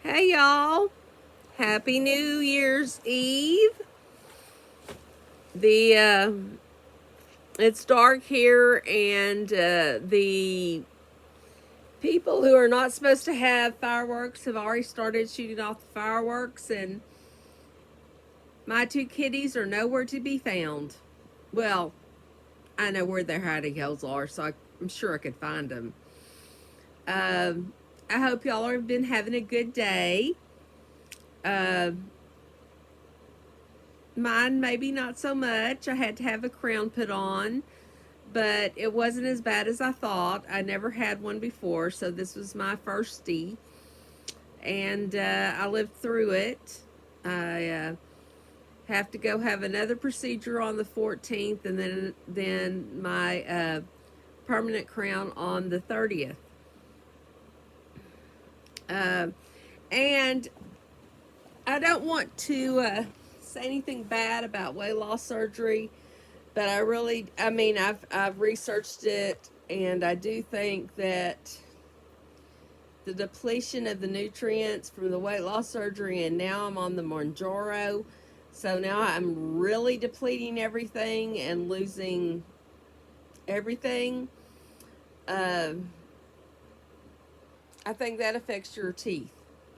Hey y'all, happy New Year's Eve. The It's dark here, and the people who are not supposed to have fireworks have already started shooting off the fireworks, and my two kitties are nowhere to be found. Well, I know where their hiding holes are, so I'm sure I could find them. I hope y'all have been having a good day. Uh, Mine, maybe not so much. I had to have a crown put on, but it wasn't as bad as I thought. I never had one before, so this was my firstie, and I lived through it. I have to go have another procedure on the 14th, and then my permanent crown on the 30th. Uh, and I don't want to say anything bad about weight loss surgery, but I've researched it, and I do think that the depletion of the nutrients from the weight loss surgery, and now I'm on the Mounjaro, so now I'm really depleting everything and losing everything. Uh, I think that affects your teeth.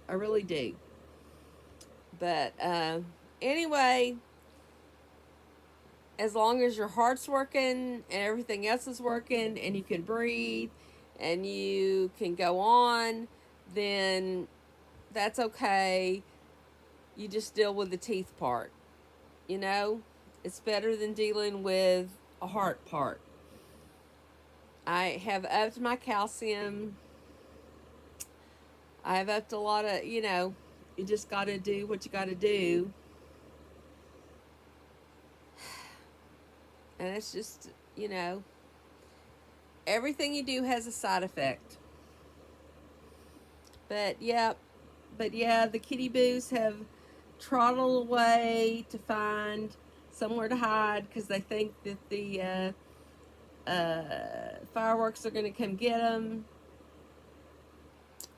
I really do. But anyway, as long as your heart's working and everything else is working and you can breathe and you can go on, then that's okay. You just deal with the teeth part. You know, it's better than dealing with a heart part. I have upped my calcium. I have upped a lot of, you just got to do what you got to do. And it's just, everything you do has a side effect. But yeah, the kitty boos have trottled away to find somewhere to hide because they think that the fireworks are going to come get them.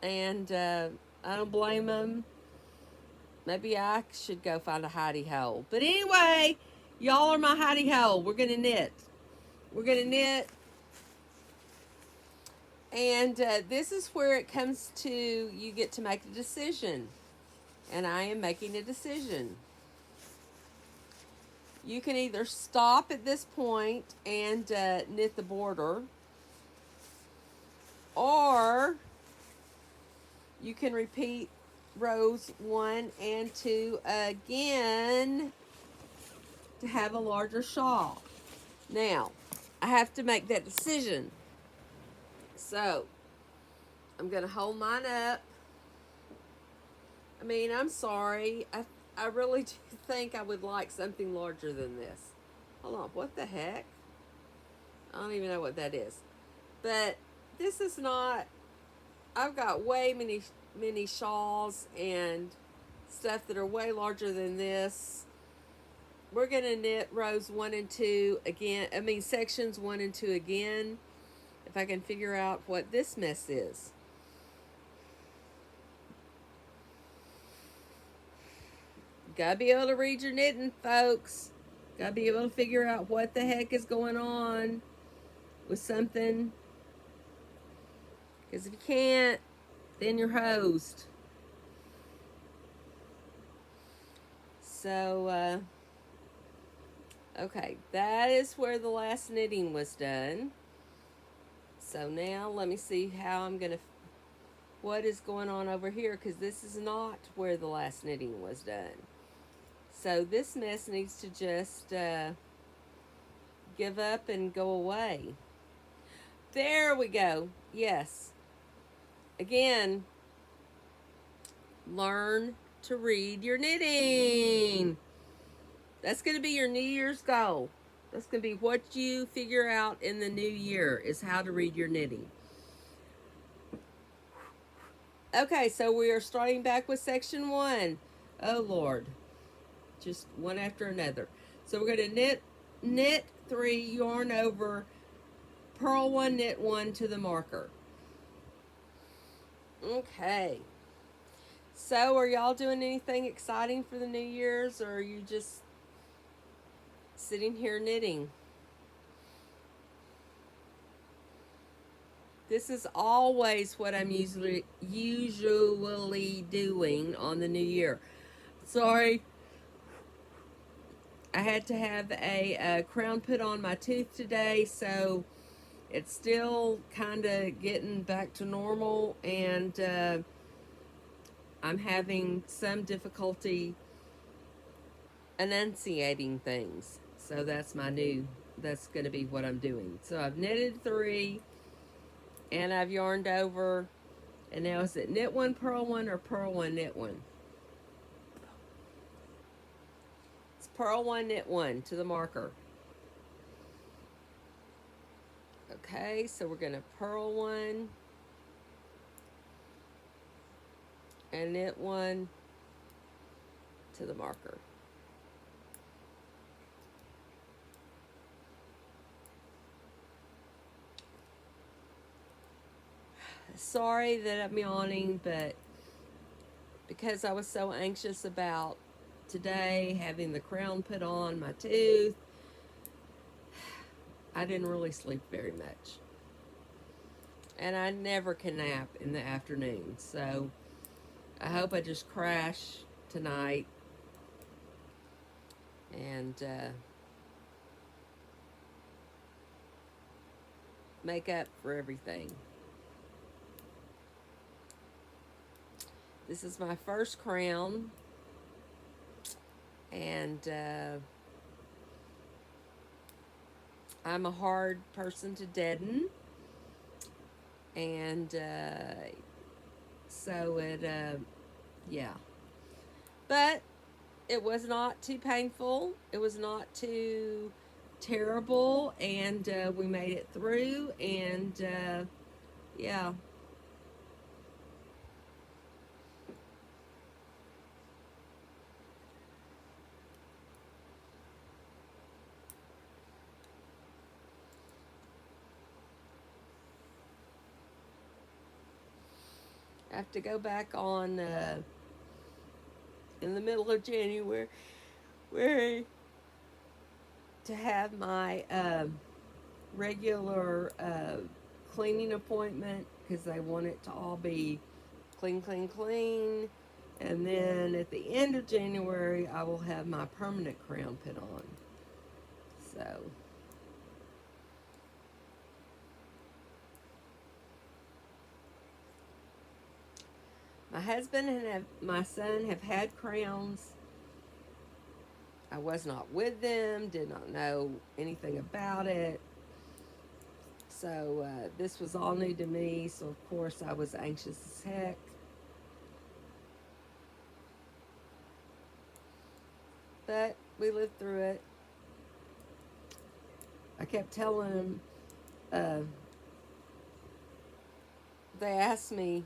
And I don't blame them. Maybe I should go find a hidey hole. But anyway, y'all are my hidey hole. We're going to knit. We're going to knit. And this is where it comes to you get to make a decision. And I am making a decision. You can either stop at this point and knit the border, or you can repeat rows 1 and 2 again to have a larger shawl. Now, I have to make that decision. So, I'm going to hold mine up. I'm sorry. I really do think I would like something larger than this. Hold on, what the heck? I don't even know what that is. But this is not, I've got way many shawls and stuff that are way larger than this. We're going to knit rows 1 and 2 again. Sections 1 and 2 again. If I can figure out what this mess is. Gotta be able to read your knitting, folks. Gotta be able to figure out what the heck is going on with something. Because if you can't, then you're hosed. So, okay, that is where the last knitting was done. So now let me see how I'm going to, what is going on over here, because this is not where the last knitting was done. So this mess needs to just give up and go away. There we go. Yes. Again, learn to read your knitting. That's going to be your New Year's goal. That's going to be what you figure out in the new year, is how to read your knitting. Okay, so we are starting back with section 1. Oh, Lord. Just one after another. So we're going to knit 3, yarn over, purl 1, knit 1 to the marker. Okay. So, are y'all doing anything exciting for the New Year's, or are you just sitting here knitting? This is always what I'm usually doing on the New Year. Sorry, I had to have a crown put on my tooth today, so it's still kind of getting back to normal, and I'm having some difficulty enunciating things. So that's going to be what I'm doing. So I've knitted 3, and I've yarned over, and now is it knit 1, purl 1, or purl 1, knit 1? It's purl 1, knit 1 to the marker. Okay, so we're going to purl 1 and knit 1 to the marker. Sorry that I'm yawning, but because I was so anxious about today having the crown put on my tooth, I didn't really sleep very much. And I never can nap in the afternoon, so I hope I just crash tonight and make up for everything. This is my first crown, and I'm a hard person to deaden, and so yeah. But it was not too painful. It was not too terrible, and we made it through, and yeah. I have to go back on in the middle of January to have my regular cleaning appointment, because they want it to all be clean, clean, clean. And then at the end of January, I will have my permanent crown put on. So my husband and my son have had crowns. I was not with them, did not know anything about it. So this was all new to me. So of course I was anxious as heck. But we lived through it. I kept telling them, they asked me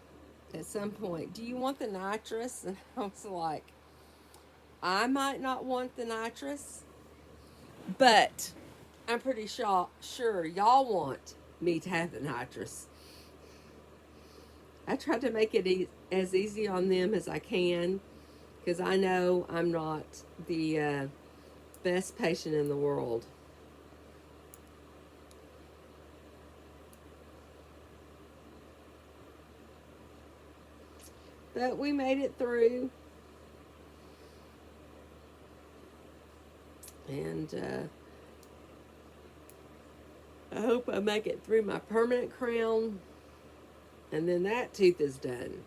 at some point, do you want the nitrous? And I was like, I might not want the nitrous, but I'm pretty sure y'all want me to have the nitrous. I try to make it as easy on them as I can, because I know I'm not the best patient in the world. But we made it through. And I hope I make it through my permanent crown. And then that tooth is done.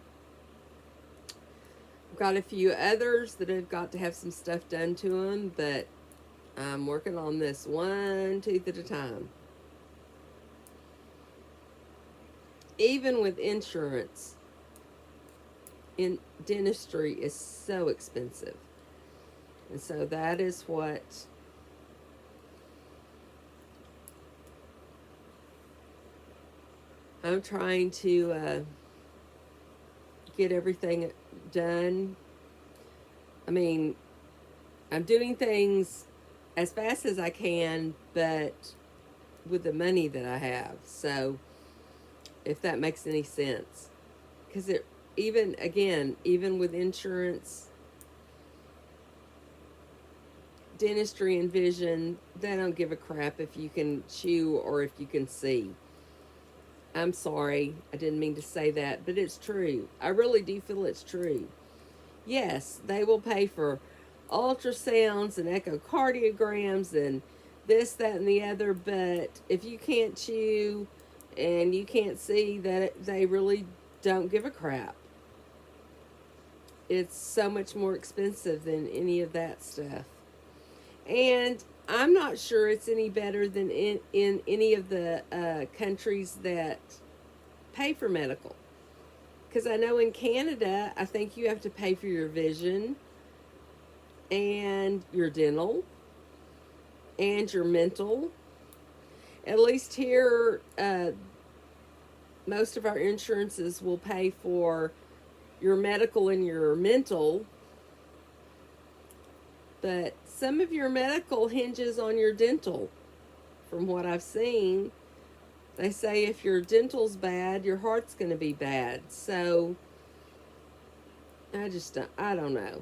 I've got a few others that have got to have some stuff done to them, but I'm working on this one tooth at a time. Even with insurance, in dentistry is so expensive. And so that is what I'm trying to get everything done. I mean, I'm doing things as fast as I can, but with the money that I have. So if that makes any sense, because even with insurance, dentistry and vision, they don't give a crap if you can chew or if you can see. I'm sorry, I didn't mean to say that, but it's true. I really do feel it's true. Yes, they will pay for ultrasounds and echocardiograms and this, that, and the other, but if you can't chew and you can't see, that they really don't give a crap. It's so much more expensive than any of that stuff. And I'm not sure it's any better than in any of the countries that pay for medical. Because I know in Canada, I think you have to pay for your vision and your dental and your mental. At least here, most of our insurances will pay for your medical and your mental, but some of your medical hinges on your dental. From what I've seen, they say if your dental's bad, your heart's going to be bad. So I don't know.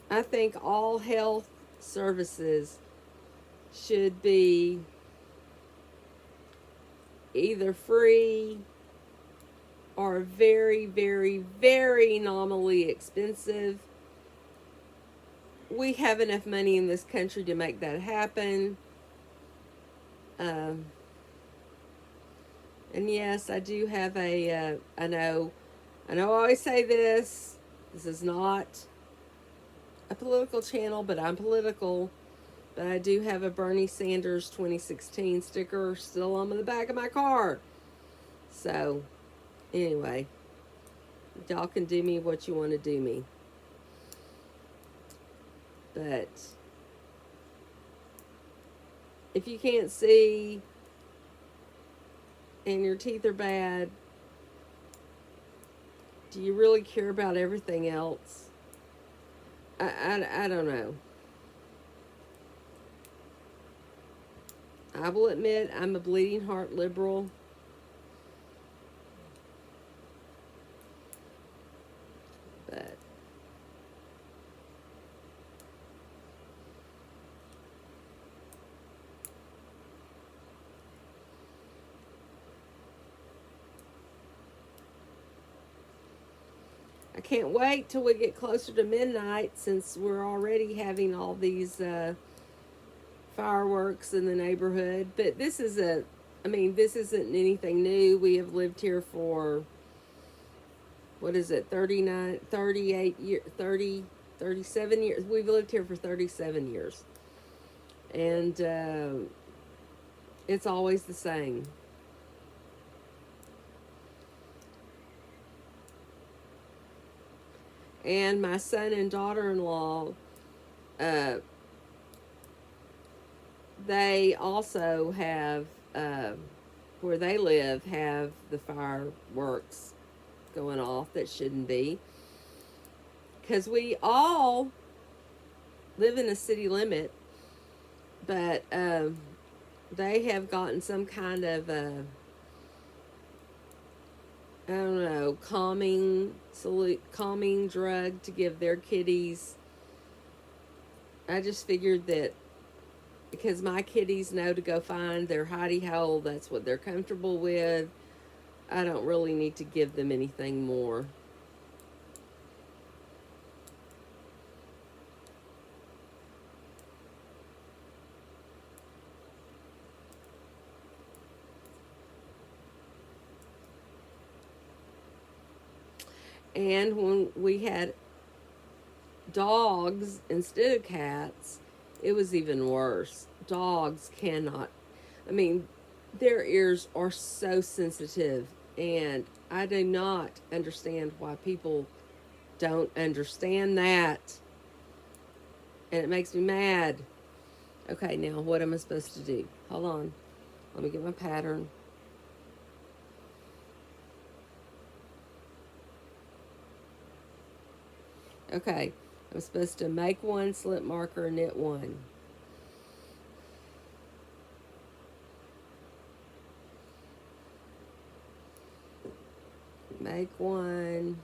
I think all health services should be either free or very, very, very nominally expensive. We have enough money in this country to make that happen. And yes, I do have I know I always say this. This is not a political channel, but I'm political. But I do have a Bernie Sanders 2016 sticker still on the back of my car. So, anyway, y'all can do me what you want to do me. But if you can't see and your teeth are bad, do you really care about everything else? I don't know. I will admit I'm a bleeding heart liberal. But I can't wait till we get closer to midnight, since we're already having all these fireworks in the neighborhood. But this isn't anything new. We have lived here for, what is it, 39, 38 years, 30, 37 years. We've lived here for 37 years. And it's always the same. And my son and daughter-in-law, they also have, where they live, have the fireworks going off that shouldn't be. Because we all live in a city limit, but they have gotten some kind of I don't know, calming drug to give their kitties. I just figured that because my kitties know to go find their hidey hole, that's what they're comfortable with. I don't really need to give them anything more. And when we had dogs instead of cats, it was even worse. Dogs cannot, I mean, their ears are so sensitive, and I do not understand why people don't understand that. And it makes me mad. Okay, now what am I supposed to do? Hold on. Let me get my pattern. Okay, I'm supposed to make one, slip marker, knit one. make one.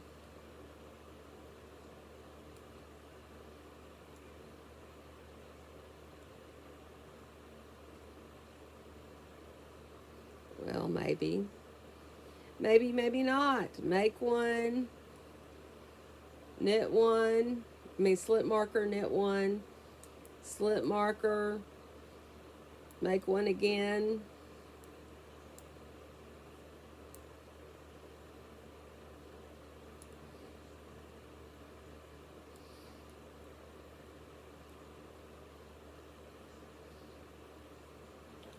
Well, maybe. Maybe not. Make one, knit one. I mean, slip marker, knit one, slip marker, make one again.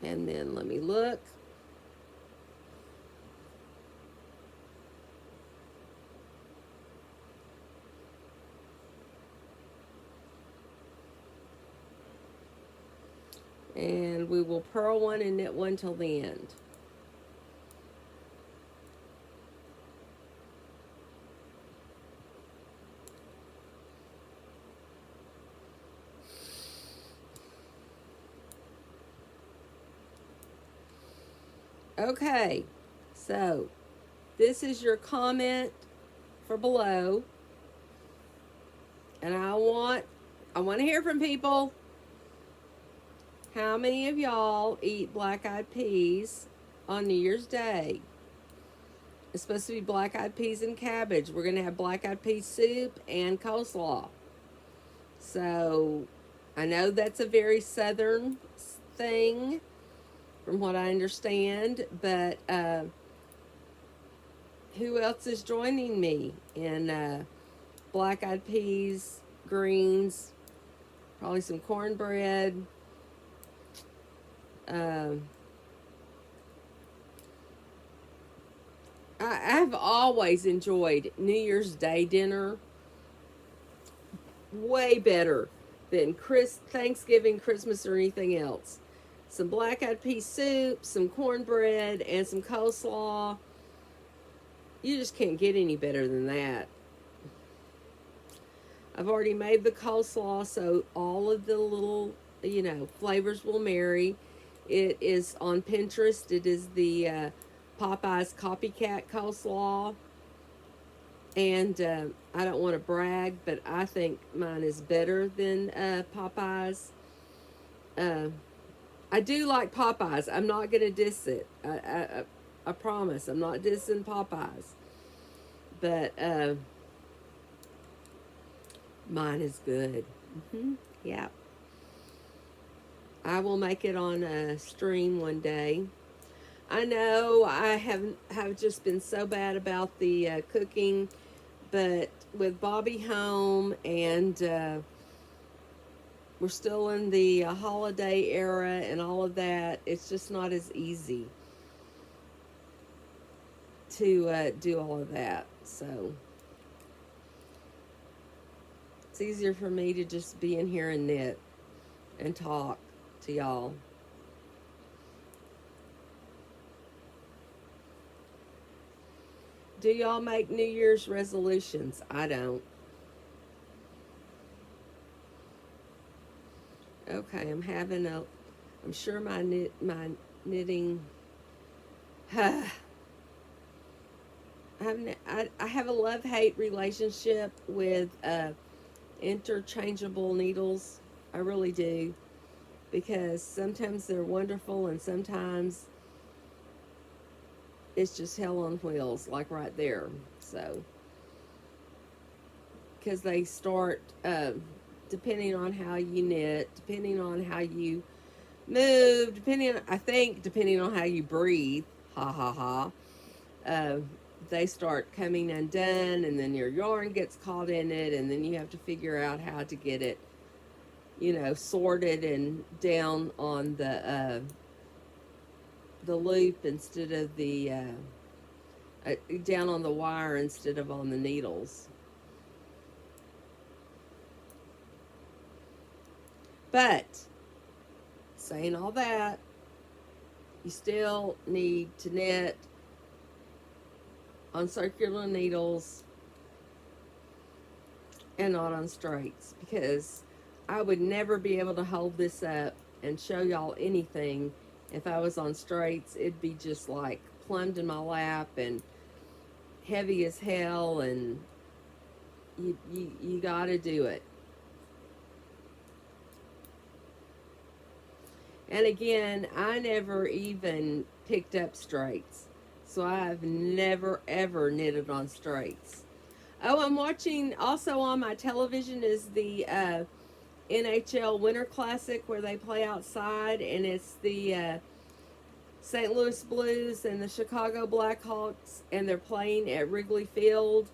And then let me look. And we will purl one and knit one till the end. Okay, so this is your comment for below. And I want to hear from people. How many of y'all eat black-eyed peas on New Year's Day? It's supposed to be black-eyed peas and cabbage. We're going to have black-eyed pea soup and coleslaw. So, I know that's a very southern thing, from what I understand, but who else is joining me in black-eyed peas, greens, probably some cornbread? I've always enjoyed New Year's Day dinner way better than Thanksgiving, Christmas, or anything else. Some black-eyed pea soup, some cornbread, and some coleslaw. You just can't get any better than that. I've already made the coleslaw, so all of the little, flavors will marry. It is on Pinterest. It is the Popeyes Copycat Coleslaw. And I don't want to brag, but I think mine is better than Popeyes. I do like Popeyes. I'm not going to diss it. I promise. I'm not dissing Popeyes. But mine is good. Yeah. I will make it on a stream one day. I know I have just been so bad about the cooking, but with Bobby home and we're still in the holiday era and all of that, it's just not as easy to do all of that. So it's easier for me to just be in here and knit and talk to y'all. Do y'all make New Year's resolutions? I don't. Okay, I'm sure my knitting. I have a love-hate relationship with interchangeable needles. I really do. Because sometimes they're wonderful and sometimes it's just hell on wheels, like right there. So, because they start, depending on how you knit, depending on how you move, depending on how you breathe, ha ha ha, they start coming undone, and then your yarn gets caught in it, and then you have to figure out how to get it, sorted and down on the loop instead of the down on the wire instead of on the needles. But saying all that, you still need to knit on circular needles and not on straights, because I would never be able to hold this up and show y'all anything if I was on straights. It'd be just like plumbed in my lap, and heavy as hell, and you got to do it. And again, I never even picked up straights. So I've never ever knitted on straights. Oh, I'm watching also on my television is the NHL Winter Classic where they play outside, and it's the St. Louis Blues and the Chicago Blackhawks, and they're playing at Wrigley Field.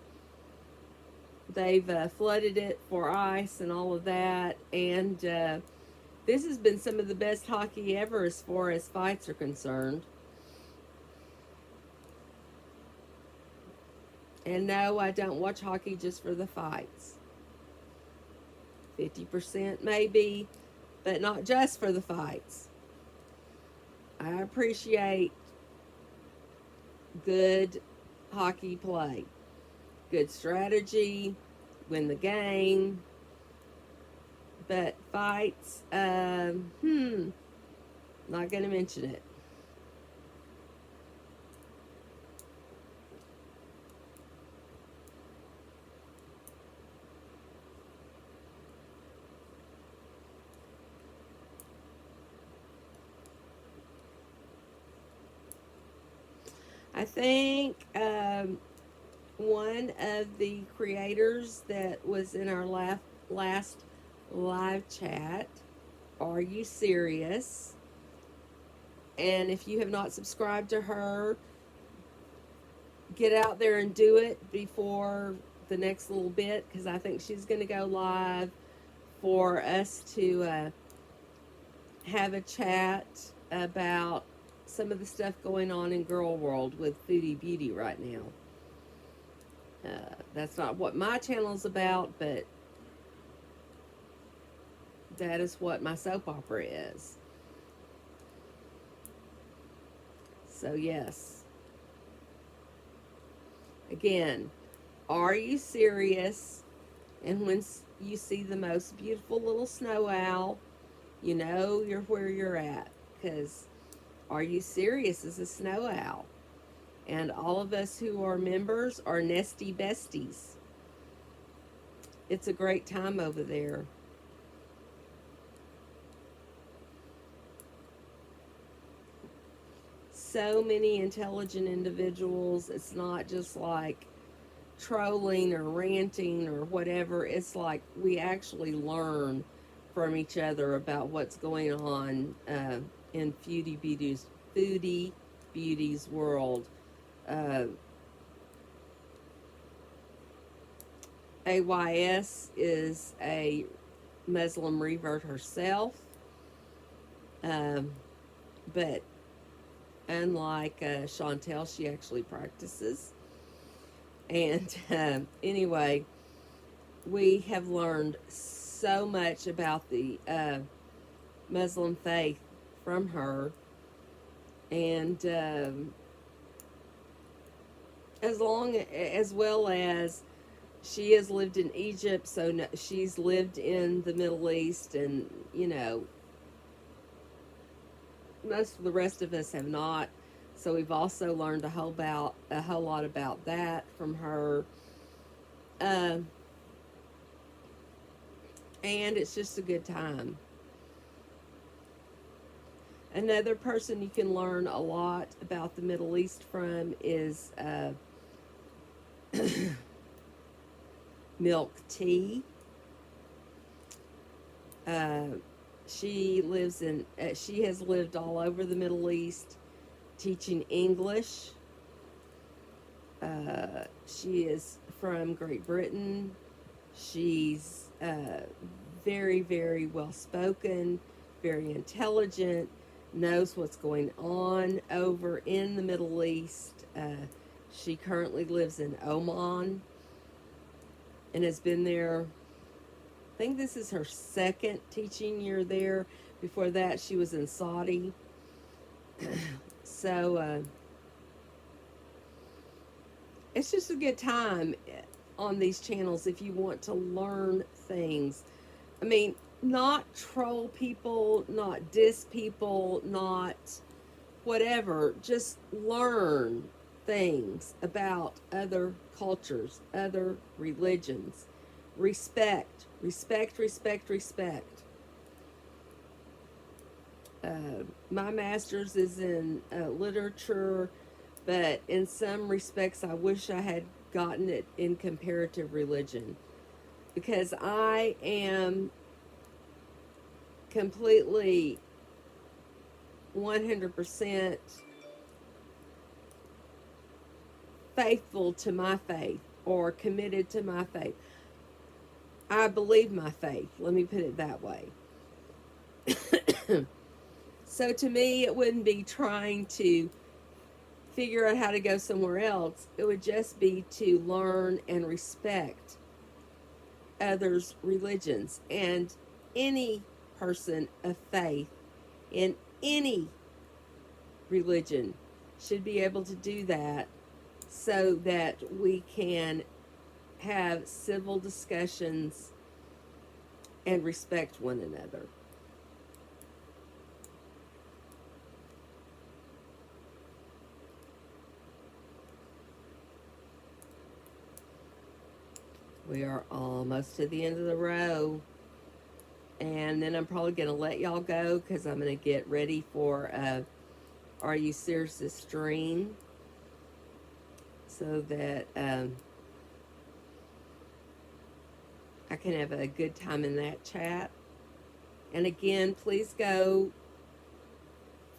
They've flooded it for ice and all of that, and this has been some of the best hockey ever as far as fights are concerned. And no, I don't watch hockey just for the fights. 50% maybe, but not just for the fights. I appreciate good hockey play, good strategy, win the game. But fights, not going to mention it. I think one of the creators that was in our last live chat, Are You Serious? And if you have not subscribed to her, get out there and do it before the next little bit, because I think she's going to go live for us to have a chat about some of the stuff going on in Girl World with Foodie Beauty right now. That's not what my channel is about, but that is what my soap opera is. So, yes. Again, Are You Serious? And when you see the most beautiful little snow owl, you know you're where you're at. Because Are You Serious is a snow owl. And all of us who are members are nesty besties. It's a great time over there. So many intelligent individuals. It's not just like trolling or ranting or whatever. It's like we actually learn from each other about what's going on in Foodie Beauty's world. Uh, AYS is a Muslim revert herself, but unlike Chantel, she actually practices. And anyway, we have learned so much about the Muslim faith from her, and as well as she has lived in Egypt, so no, she's lived in the Middle East, and most of the rest of us have not. So we've also learned a whole lot about that from her, and it's just a good time. Another person you can learn a lot about the Middle East from is Milk Tea. She has lived all over the Middle East teaching English. She is from Great Britain. She's very, very well spoken, very intelligent, knows what's going on over in the Middle East. She currently lives in Oman and has been there. I think this is her second teaching year there. Before that, she was in Saudi. So it's just a good time on these channels if you want to learn things. I mean, not troll people, not diss people, not whatever. Just learn. things about other cultures, other religions. Respect, respect, respect, respect. My master's is in literature, but in some respects, I wish I had gotten it in comparative religion because I am completely 100% faithful to my faith or committed to my faith. I believe my faith. Let me put it that way. So to me, it wouldn't be trying to figure out how to go somewhere else. It would just be to learn and respect others' religions. And any person of faith in any religion should be able to do that so that we can have civil discussions and respect one another. We are almost to the end of the row. And then I'm probably going to let y'all go because I'm going to get ready for Are You Serious stream so that I can have a good time in that chat. And again, please go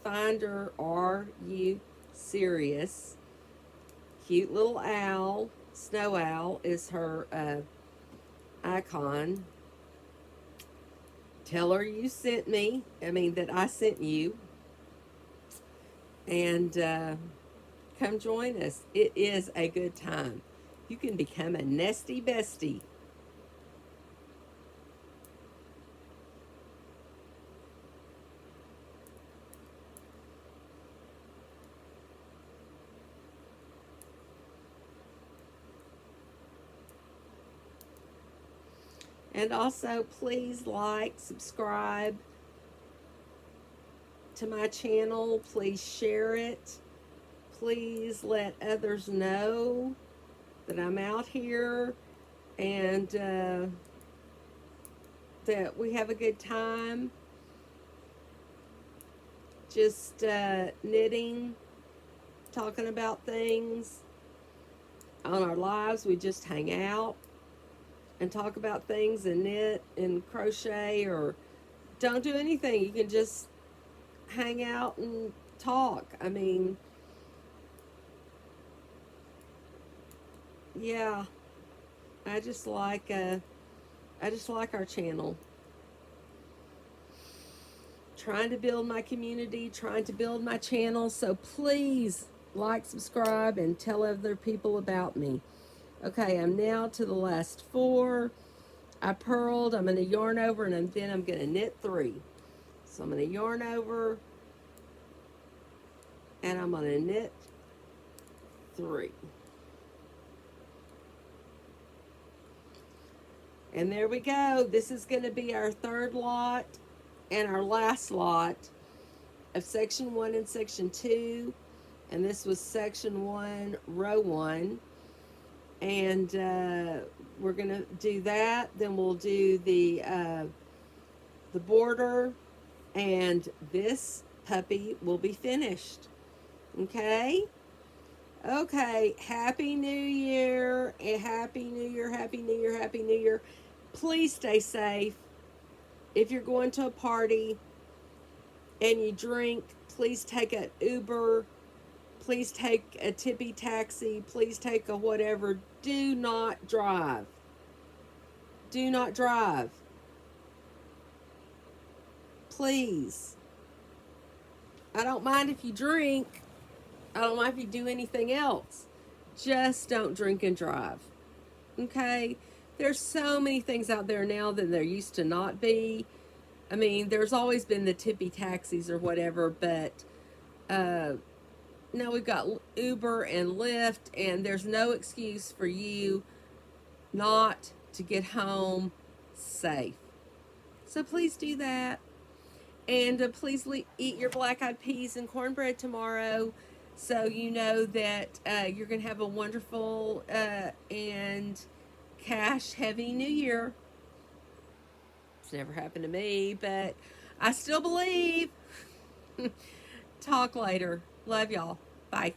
find her. Are You Serious? Cute little owl. Snow owl is her icon. Tell her you sent me. That I sent you. And come join us. It is a good time. You can become a nesty bestie. And also, please like, subscribe to my channel. Please share it. Please let others know that I'm out here and that we have a good time. Just knitting, talking about things. On our lives, we just hang out and talk about things and knit and crochet or don't do anything. You can just hang out and talk. Yeah, I just like our channel. Trying to build my community, trying to build my channel. So please like, subscribe, and tell other people about me. Okay, I'm now to the last 4. I purled. I'm going to yarn over, and then I'm going to knit 3. So I'm going to yarn over, and I'm going to knit 3. And there we go. This is going to be our 3rd lot and our last lot of section 1 and section 2. And this was section 1, row 1. And we're going to do that. Then we'll do the border. And this puppy will be finished. Okay? Okay. Happy New Year. Happy New Year. Happy New Year. Happy New Year. Please stay safe. If you're going to a party and you drink, please take an Uber. Please take a tippy taxi. Please take a whatever. Do not drive. Do not drive. Please. I don't mind if you drink. I don't mind if you do anything else. Just don't drink and drive. Okay? There's so many things out there now that there used to not be. There's always been the tippy taxis or whatever, but now we've got Uber and Lyft, and there's no excuse for you not to get home safe. So please do that. And please eat your black-eyed peas and cornbread tomorrow. So you know that you're going to have a wonderful and cash heavy new year. It's never happened to me, but I still believe. Talk later. Love y'all. Bye.